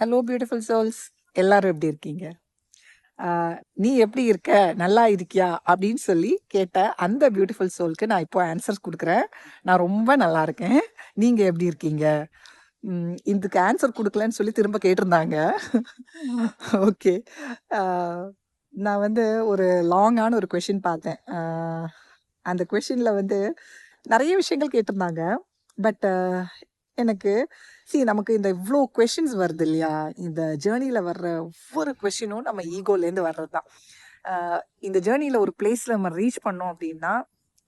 Hello beautiful souls, எல்லாரும் எப்படி இருக்கீங்க? நீ எப்படி இருக்க, நல்லா இருக்கியா அப்படின்னு சொல்லி கேட்ட அந்த பியூட்டிஃபுல் சோல்க்கு நான் இப்போ ஆன்சர்ஸ் கொடுக்குறேன். நான் ரொம்ப நல்லா இருக்கேன். நீங்க எப்படி இருக்கீங்க? இதுக்கு ஆன்சர் கொடுக்கலன்னு சொல்லி திரும்ப கேட்டிருந்தாங்க. ஓகே. நான் வந்து ஒரு லாங்கான ஒரு கொஷின் பார்த்தேன். அந்த கொஷின்ல வந்து நிறைய விஷயங்கள் கேட்டிருந்தாங்க. பட் எனக்கு நமக்கு இந்த இவ்வளோ கொஷின்ஸ் வருது இல்லையா? இந்த ஜேர்னில வர்ற ஒவ்வொரு கொஷினும் நம்ம ஈகோலேருந்து வர்றது தான். இந்த ஜேர்னில ஒரு பிளேஸ்ல நம்ம ரீச் பண்ணோம் அப்படின்னா,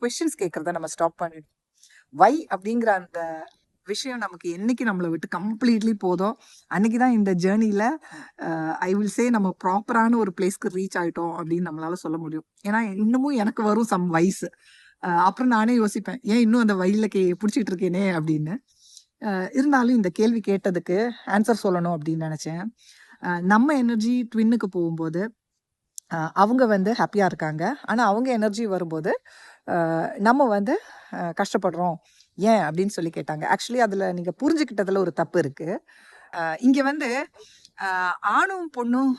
கொஷின்ஸ் கேட்கறத நம்ம ஸ்டாப் பண்ணிடணும். வை அப்படிங்கிற அந்த விஷயம் நமக்கு என்னைக்கு நம்மளை விட்டு கம்ப்ளீட்லி போதும், அன்னைக்கு தான் இந்த ஜேர்னில ஐ வில் சே நம்ம ப்ராப்பரான ஒரு பிளேஸ்க்கு ரீச் ஆயிட்டோம் அப்படின்னு நம்மளால சொல்ல முடியும். ஏன்னா இன்னமும் எனக்கு வரும் சம் வயசு. அப்புறம் நானே யோசிப்பேன், ஏன் இன்னும் அந்த வயல்ல பிடிச்சிட்டு இருக்கேனே அப்படின்னு. இருந்தாலும் இந்த கேள்வி கேட்டதுக்கு ஆன்சர் சொல்லணும் அப்படின்னு நினச்சேன். நம்ம எனர்ஜி ட்வின்னுக்கு போகும்போது அவங்க வந்து ஹாப்பியாக இருக்காங்க. ஆனால் அவங்க எனர்ஜி வரும்போது நம்ம வந்து கஷ்டப்படுறோம். ஏன் அப்படின்னு சொல்லி கேட்டாங்க. ஆக்சுவலி அதில் நீங்கள் புரிஞ்சுக்கிட்டதில் ஒரு தப்பு இருக்குது. இங்கே வந்து ஆணும் பொண்ணும்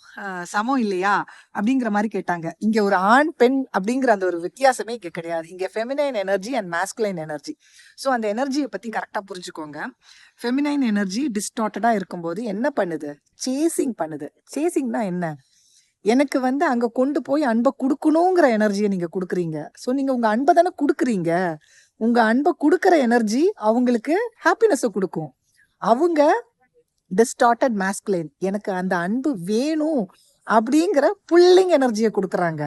சமம் இல்லையா அப்படிங்கிற மாதிரி கேட்டாங்க. இங்க ஒரு ஆண் பெண் அப்படிங்கிற அந்த ஒரு வித்தியாசமே இங்க கிடையாது. இங்க feminine energy and masculine energy. So அந்த எனர்ஜியை பத்தி கரெக்டா புரிஞ்சுக்கோங்க. ஃபெமினைன் எனர்ஜி டிஸ்டார்டடா இருக்கும்போது என்ன பண்ணுது? சேசிங் பண்ணுது. சேசிங்னா என்ன? எனக்கு வந்து அங்க கொண்டு போய் அன்பை கொடுக்கணுங்கிற எனர்ஜியை நீங்க கொடுக்குறீங்க. ஸோ நீங்க உங்க அன்பை தானே கொடுக்குறீங்க. உங்க அன்பை கொடுக்குற எனர்ஜி அவங்களுக்கு ஹாப்பினஸை கொடுக்கும். அவங்க டிஸ்டார்டட் மாஸ்குலைன், எனக்கு அந்த அன்பு வேணும் அப்படிங்கிற புல்லிங் எனர்ஜியை கொடுக்குறாங்க.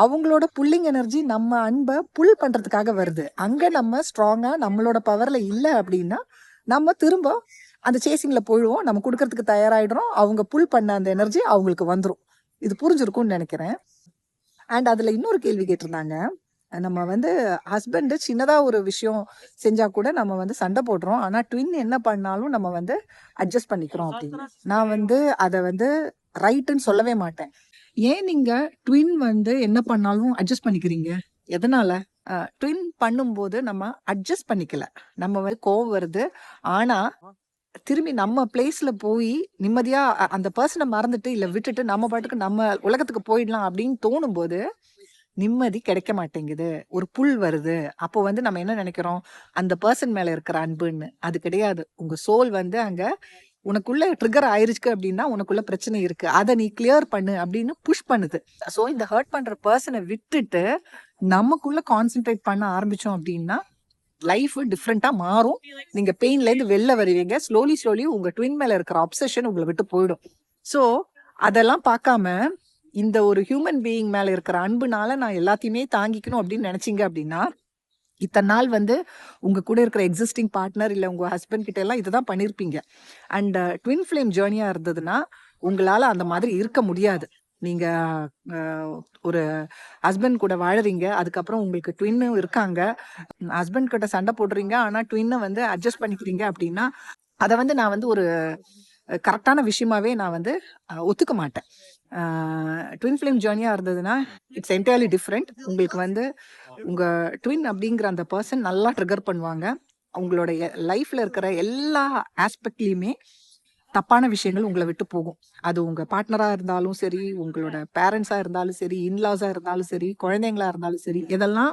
அவங்களோட புல்லிங் எனர்ஜி நம்ம அன்பை புல் பண்றதுக்காக வருது. அங்க நம்ம ஸ்ட்ராங்கா நம்மளோட பவர்ல இல்லை அப்படின்னா நம்ம திரும்ப அந்த சேசிங்ல போயிடுவோம். நம்ம கொடுக்கறதுக்கு தயாராயிடுறோம். அவங்க புல் பண்ண அந்த எனர்ஜி அவங்களுக்கு வந்துடும். இது புரிஞ்சிருக்கும்னு நினைக்கிறேன். அண்ட் அதுல இன்னொரு கேள்வி கேட்டிருந்தாங்க. நம்ம வந்து ஹஸ்பண்ட் சின்னதா ஒரு விஷயம் செஞ்சா கூட நம்ம வந்து சண்டை போடுறோம். ஆனா ட்வின் என்ன பண்ணாலும் நம்ம வந்து அட்ஜஸ்ட் பண்ணிக்கிறோம் அப்படின்னு. நான் வந்து அதை வந்து ரைட்டுன்னு சொல்லவே மாட்டேன். ஏன் நீங்க ட்வின் வந்து என்ன பண்ணாலும் அட்ஜஸ்ட் பண்ணிக்கிறீங்க? எதனால? ட்வின் பண்ணும்போது நம்ம அட்ஜஸ்ட் பண்ணிக்கல. நம்ம வந்து கோவம் வருது. ஆனா திரும்பி நம்ம பிளேஸ்ல போய் நிம்மதியா அந்த பர்சனை மறந்துட்டு இல்ல விட்டுட்டு நம்ம பாட்டுக்கு நம்ம உலகத்துக்கு போயிடலாம் அப்படின்னு தோணும் போது நிம்மதி கிடைக்க மாட்டேங்குது. ஒரு புல் வருது. அப்போ வந்து நம்ம என்ன நினைக்கிறோம்? அந்த பர்சன் மேல இருக்கிற அன்புன்னு. அது கிடையாது. உங்க சோல் வந்து அங்க உனக்குள்ள ட்ரிகர் ஆயிருச்சு அப்படின்னா உனக்குள்ள பிரச்சனை இருக்கு. அதை நீ கிளியர் பண்ணு அப்படின்னு புஷ் பண்ணுது. ஸோ இந்த ஹர்ட் பண்ற பர்சனை விட்டுட்டு நமக்குள்ள கான்சென்ட்ரேட் பண்ண ஆரம்பிச்சோம் அப்படின்னா லைஃப் டிஃப்ரெண்டா மாறும். நீங்க பெயின்ல இருந்து வெளில வருவீங்க. ஸ்லோலி உங்க ட்வின் மேல இருக்கிற அப்சஷன் உங்களை விட்டு போயிடும். ஸோ அதெல்லாம் பார்க்காம இந்த ஒரு ஹியூமன் பீயிங் மேல இருக்கிற அன்புனால நான் எல்லாத்தையுமே தாங்கிக்கணும் அப்படின்னு நினைச்சீங்க அப்படின்னா இத்தனை நாள் வந்து உங்க கூட இருக்கிற எக்ஸிஸ்டிங் பார்ட்னர் இல்ல உங்க ஹஸ்பண்ட் கிட்ட எல்லாம் இதுதான் பண்ணிருப்பீங்க. அண்ட் ட்வின் ஃப்ளேம் ஜேர்னியா இருந்ததுன்னா உங்களால அந்த மாதிரி இருக்க முடியாது. நீங்க ஒரு ஹஸ்பண்ட் கூட வாழறீங்க, அதுக்கப்புறம் உங்களுக்கு ட்வின்னும் இருக்காங்க, ஹஸ்பண்ட் கிட்ட சண்டை போடுறீங்க, ஆனா ட்வின்னை வந்து அட்ஜஸ்ட் பண்ணிக்கிறீங்க அப்படின்னா அதை வந்து நான் வந்து ஒரு கரெக்டான விஷயமாவே நான் வந்து ஒத்துக்க மாட்டேன். ட்வின் ஃப்ளேம் ஜேர்னியாக இருந்ததுன்னா இட்ஸ் என்டையர்லி டிஃப்ரெண்ட். உங்களுக்கு வந்து உங்கள் ட்வின் அப்படிங்கிற அந்த பர்சன் நல்லா ட்ரிகர் பண்ணுவாங்க. அவங்களோட லைஃப்பில் இருக்கிற எல்லா ஆஸ்பெக்ட்லேயுமே தப்பான விஷயங்கள் உங்களை விட்டு போகும். அது உங்கள் பார்ட்னராக இருந்தாலும் சரி, உங்களோட பேரண்ட்ஸாக இருந்தாலும் சரி, இன்லாஸாக இருந்தாலும் சரி, குழந்தைங்களா இருந்தாலும் சரி, எதெல்லாம்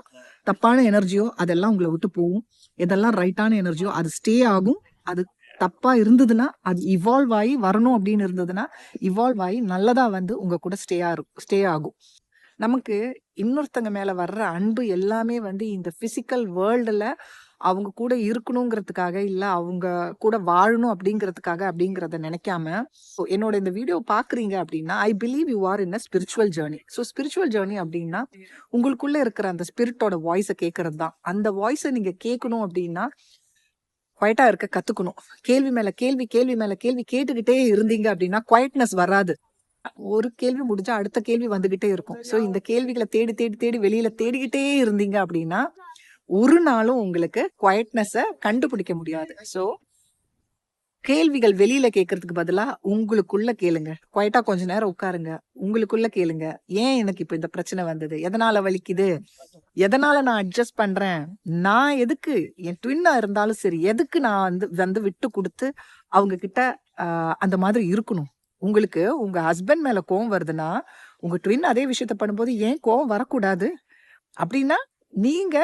தப்பான எனர்ஜியோ அதெல்லாம் உங்களை விட்டு போகும். எதெல்லாம் ரைட்டான எனர்ஜியோ அது ஸ்டே ஆகும். அது தப்பா இருந்ததுன்னா அது இவால்வ் ஆகி வரணும் அப்படின்னு இருந்ததுன்னா இவால்வ் ஆகி நல்லதா வந்து உங்க கூட ஸ்டே ஆகும். நமக்கு இன்னொருத்தங்க மேல வர்ற அன்பு எல்லாமே வந்து இந்த பிசிக்கல் வேர்ல்டுல அவங்க கூட இருக்கணுங்கிறதுக்காக இல்ல அவங்க கூட வாழணும் அப்படிங்கிறதுக்காக அப்படிங்கிறத நினைக்காம என்னோட இந்த வீடியோ பாக்குறீங்க அப்படின்னா I believe you are in a spiritual journey. So spiritual journey அப்படின்னா உங்களுக்குள்ள இருக்கிற அந்த ஸ்பிரிட்டோட வாய்ஸை கேட்கறது தான். அந்த வாய்ஸை நீங்க கேட்கணும் அப்படின்னா குவைட்டா இருக்க கத்துக்கணும். கேள்வி மேல கேள்வி கேட்டுக்கிட்டே இருந்தீங்க அப்படின்னா குவைட்னஸ் வராது. ஒரு கேள்வி முடிஞ்சா அடுத்த கேள்வி வந்துகிட்டே இருக்கும். ஸோ இந்த கேள்விகளை தேடி தேடி தேடி வெளியில தேடிக்கிட்டே இருந்தீங்க அப்படின்னா ஒரு நாளும் உங்களுக்கு குவைட்னஸை கண்டுபிடிக்க முடியாது. ஸோ கேள்விகள் வெளியில கேட்கறதுக்கு பதிலா உங்களுக்குள்ள கேளுங்க. குவைட்டா கொஞ்ச நேரம் உட்காருங்க. உங்களுக்குள்ள கேளுங்க. ஏன் எனக்கு இப்ப இந்த பிரச்சனை வந்தது? எதனால வலிக்குது? எதனால நான் அட்ஜஸ்ட் பண்றேன்? நான் எதுக்கு என் ட்வின்னா இருந்தாலும் சரி, எதுக்கு நான் வந்து வந்து விட்டு கொடுத்து அவங்க கிட்ட அந்த மாதிரி இருக்கணும். உங்களுக்கு உங்க ஹஸ்பண்ட் மேல கோவம் வருதுன்னா, உங்க ட்வின் அதே விஷயத்த பண்ணும்போது ஏன் கோவம் வரக்கூடாது? அப்படின்னா, நீங்க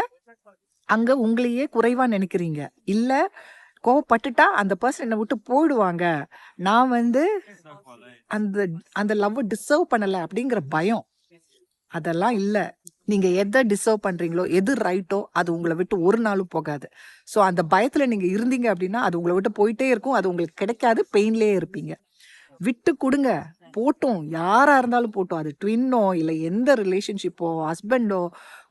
அங்க உங்களையே குறைவா நெனைக்கிறீங்க. இல்ல கோவப்பட்டுட்டா அந்த பெர்சன் என்ன விட்டு போயிடுவாங்க. நான் வந்து அந்த அந்த லவ்வ டிசர்வ் பண்ணல அப்படிங்கிற பயம். அதெல்லாம் இல்ல. நீங்க எத டிசர்வ் பண்றீங்களோ, எது ரைட்டோ அது உங்கள விட்டு ஒரு நாளும் போகாது. ஸோ அந்த பயத்துல நீங்க இருந்தீங்க அப்படின்னா, அது உங்கள விட்டு போயிட்டே இருக்கும். அது உங்களுக்கு கிடைக்காது. பெயின்லயே இருப்பீங்க. விட்டு குடுங்க. போட்டும். யாரா இருந்தாலும் போட்டும். அது ட்வின்னோ, இல்ல எந்த ரிலேஷன்ஷிப்போ, ஹஸ்பண்டோ,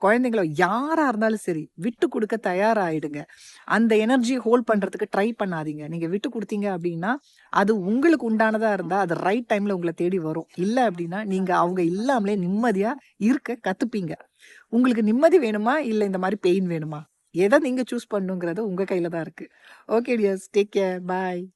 குழந்தைங்களோ யாரா இருந்தாலும் சரி, விட்டு குடுக்க தயாராயிடுங்க. அந்த எனர்ஜிய ஹோல்ட் பண்றதுக்கு ட்ரை பண்ணாதீங்க. நீங்க விட்டு குடுத்தீங்க அப்டின்னா, அது உங்களுக்கு உண்டானதா இருந்தா, அது ரைட் டைம்ல உங்கள தேடி வரும். இல்ல அப்டின்னா, நீங்க அவங்க இல்லாமலே நிம்மதியா இருக்க கத்துப்பீங்க. உங்களுக்கு நிம்மதி வேணுமா? இல்ல இந்த மாரி பெயின் வேணுமா? எத நீங்க சூஸ் பண்ணணுங்கிறது உங்க கையில தான் இருக்கு. Okay dears. Take care. பாய்.